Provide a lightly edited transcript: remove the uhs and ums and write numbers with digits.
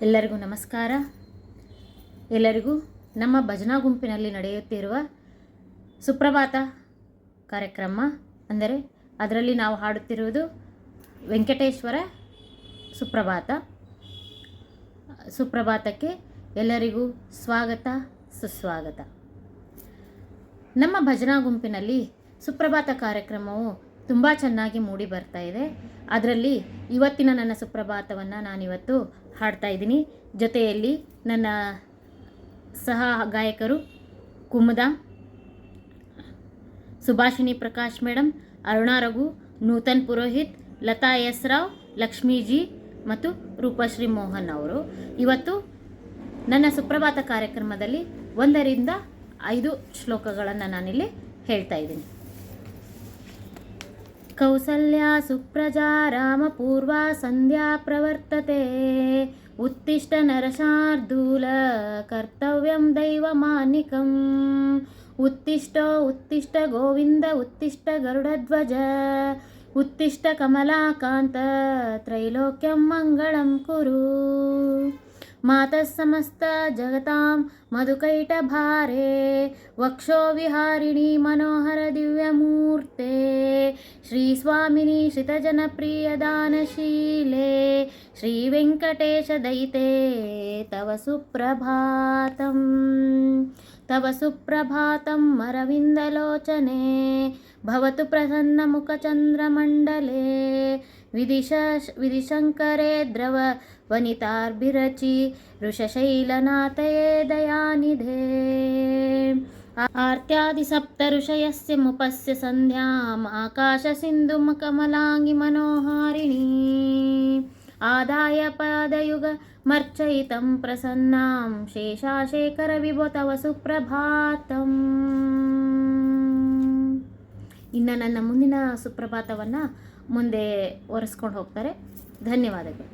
ಎಲ್ಲರಿಗೂ ನಮಸ್ಕಾರ. ಎಲ್ಲರಿಗೂ ನಮ್ಮ ಭಜನಾ ಗುಂಪಿನಲ್ಲಿ ನಡೆಯುತ್ತಿರುವ ಸುಪ್ರಭಾತ ಕಾರ್ಯಕ್ರಮ, ಅಂದರೆ ಅದರಲ್ಲಿ ನಾವು ಹಾಡುತ್ತಿರುವುದು ವೆಂಕಟೇಶ್ವರ ಸುಪ್ರಭಾತ. ಸುಪ್ರಭಾತಕ್ಕೆ ಎಲ್ಲರಿಗೂ ಸ್ವಾಗತ ಸುಸ್ವಾಗತ. ನಮ್ಮ ಭಜನಾ ಗುಂಪಿನಲ್ಲಿ ಸುಪ್ರಭಾತ ಕಾರ್ಯಕ್ರಮವು ತುಂಬ ಚೆನ್ನಾಗಿ ಮೂಡಿ ಬರ್ತಾ ಇದೆ. ಅದರಲ್ಲಿ ಇವತ್ತಿನ ನನ್ನ ಸುಪ್ರಭಾತವನ್ನು ನಾನಿವತ್ತು ಹಾಡ್ತಾ ಇದ್ದೀನಿ. ಜೊತೆಯಲ್ಲಿ ನನ್ನ ಸಹ ಗಾಯಕರು ಕುಮುದ, ಸುಭಾಷಿಣಿ ಪ್ರಕಾಶ್ ಮೇಡಮ್, ಅರುಣಾ ರಘು, ನೂತನ್ ಪುರೋಹಿತ್, ಲತಾ ಎಸ್ ರಾವ್, ಲಕ್ಷ್ಮೀಜಿ ಮತ್ತು ರೂಪಶ್ರೀ ಮೋಹನ್ ಅವರು ಇವತ್ತು ನನ್ನ ಸುಪ್ರಭಾತ ಕಾರ್ಯಕ್ರಮದಲ್ಲಿ 1 ರಿಂದ 5 ಶ್ಲೋಕಗಳನ್ನು ನಾನಿಲ್ಲಿ ಹೇಳ್ತಾ ಇದ್ದೀನಿ. ಕೌಸಲ್ಯಾ ಸುಪ್ರಜಾ ರಾಮಪೂರ್ವಾ ಸಂಧ್ಯಾ ಪ್ರವರ್ತತೆ, ಉತ್ತಿಷ್ಟ ನರಶಾರ್ದೂಲ ಕರ್ತವ್ಯಂ ದೈವಮಾನಿಕಂ, ಉತ್ತಿಷ್ಟ ಗೋವಿಂದ ಉತ್ತಿಷ್ಟ ಗರುಡಧ್ವಜ, ಉತ್ತಿಷ್ಟ ಕಮಲಾಕಾಂತ ತ್ರೈಲೋಕ್ಯಂ ಮಂಗಳಂ ಕುರು. ಮಾತಃ ಸಮಸ್ತ ಜಗತಾಂ ಮಧುಕೈಟಭಾರೆ, ವಕ್ಷೋ ವಿಹಾರಿಣಿ ಮನೋಹರ ದಿವ್ಯಮೂರ್ತೆ, ಶ್ರೀ ಸ್ವಾಮಿನಿ ಶ್ರಿತಜನಪ್ರಿಯ ದಾನಶೀಲೆ, ಶ್ರೀ ವೆಂಕಟೇಶ ದಯಿತೆ ತವ ಸುಪ್ರಭಾತಂ. ತವ ಸುಪ್ರಭಾತಂ ಅರವಿಂದಲೋಚನೆ, ಭವತು ಪ್ರಸನ್ನ ಮುಖಚಂದ್ರಮಂಡಲೆ, ವಿಧಿಶಂಕರೇ ದ್ರವ ವನಿತಾರ್ಭಿರಚಿ, ಋಷಶೈಲನಾಥಯೇ ದಯಾನಿಧೇ. ಆರ್ತ್ಯಾದಿ ಸಪ್ತ ಋಷಯಸ್ಯ ಮುಪಸ್ಯ ಸಂಧ್ಯಾಂ, ಆಕಾಶ ಸಿಂಧು ಕಮಲಾಂಗಿ ಮನೋಹಾರಿಣೀ, ಆದಾಯ ಪಾದಯುಗ ಮರ್ಚಯಿತಂ ಪ್ರಸನ್ನಾಂ, ಶೇಷಾಶೇಖರ ವಿಭೋ ತವ ಸುಪ್ರಭಾತಂ. ಇನ್ನು ನನ್ನ ಮುಂದಿನ ಸುಪ್ರಭಾತವನ್ನು ಮುಂದೆ ಒರೆಸ್ಕೊಂಡು ಹೋಗ್ತಾರೆ. ಧನ್ಯವಾದಗಳು.